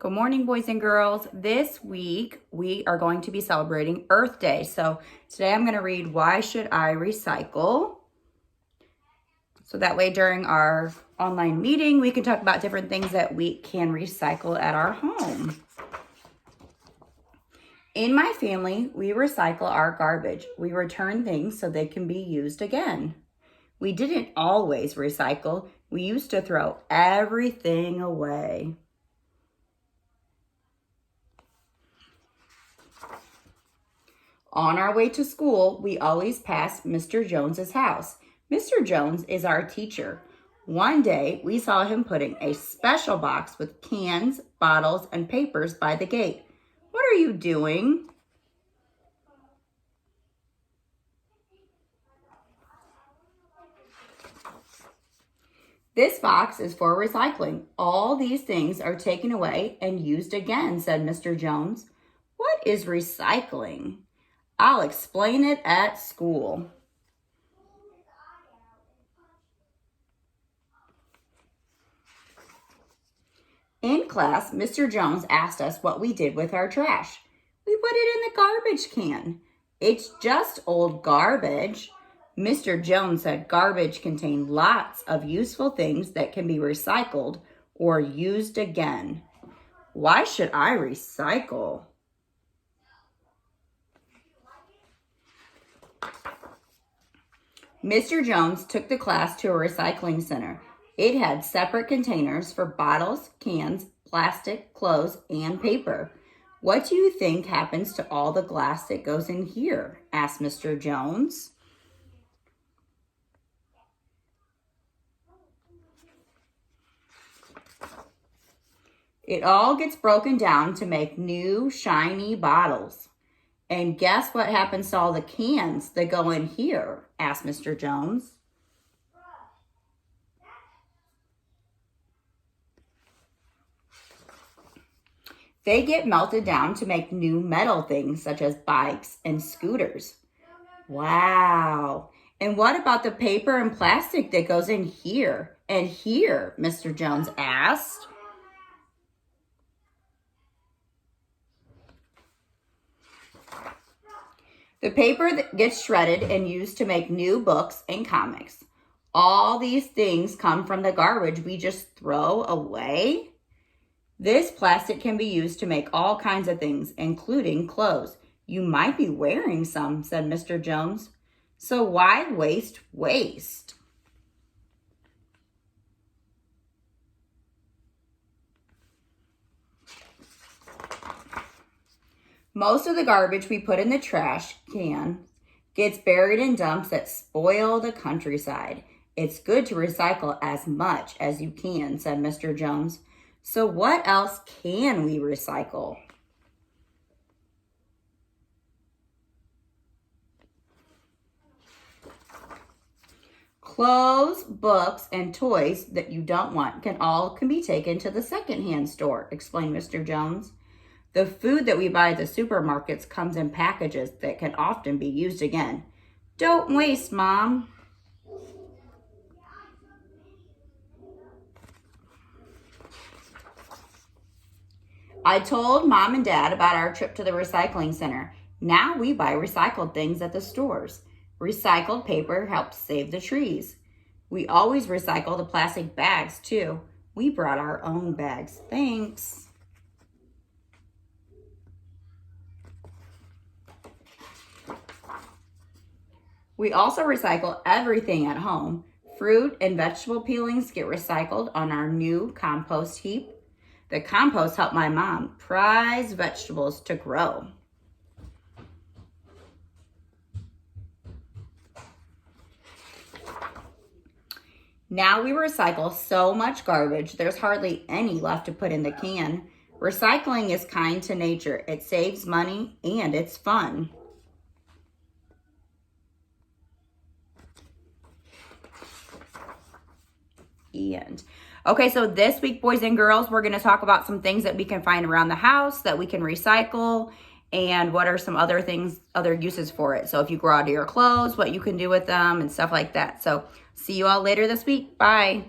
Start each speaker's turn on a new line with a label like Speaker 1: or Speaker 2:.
Speaker 1: Good morning, boys and girls. This week, we are going to be celebrating Earth Day. So today I'm going to read Why Should I Recycle? So that way during our online meeting, we can talk about different things that we can recycle at our home. In my family, we recycle our garbage. We return things so they can be used again. We didn't always recycle. We used to throw everything away. On our way to school, we always pass Mr. Jones's house. Mr. Jones is our teacher. One day, we saw him putting a special box with cans, bottles, and papers by the gate. What are you doing? This box is for recycling. All these things are taken away and used again, said Mr. Jones. What is recycling? I'll explain it at school. In class, Mr. Jones asked us what we did with our trash. We put it in the garbage can. It's just old garbage. Mr. Jones said garbage contained lots of useful things that can be recycled or used again. Why should I recycle? Mr. Jones took the class to a recycling center. It had separate containers for bottles, cans, plastic, clothes, and paper. What do you think happens to all the glass that goes in here? Asked Mr. Jones. It all gets broken down to make new, shiny bottles. And guess what happens to all the cans that go in here? Asked Mr. Jones. They get melted down to make new metal things such as bikes and scooters. Wow. And what about the paper and plastic that goes in here and here? Mr. Jones asked. The paper that gets shredded and used to make new books and comics. All these things come from the garbage we just throw away. This plastic can be used to make all kinds of things, including clothes. You might be wearing some, said Mr. Jones. So why waste waste? Most of the garbage we put in the trash can gets buried in dumps that spoil the countryside. It's good to recycle as much as you can, said Mr. Jones. So what else can we recycle? Clothes, books, and toys that you don't want can be taken to the secondhand store, explained Mr. Jones. The food that we buy at the supermarkets comes in packages that can often be used again. Don't waste, Mom. I told Mom and Dad about our trip to the recycling center. Now we buy recycled things at the stores. Recycled paper helps save the trees. We always recycle the plastic bags too. We brought our own bags. Thanks. We also recycle everything at home. Fruit and vegetable peelings get recycled on our new compost heap. The compost helped my mom prize vegetables to grow. Now we recycle so much garbage, there's hardly any left to put in the can. Recycling is kind to nature. It saves money and it's fun. And okay, so this week, boys and girls, we're going to talk about some things that we can find around the house that we can recycle and what are some other things, other uses for it. So if you grow out of your clothes, what you can do with them and stuff like that. So see you all later this week. Bye.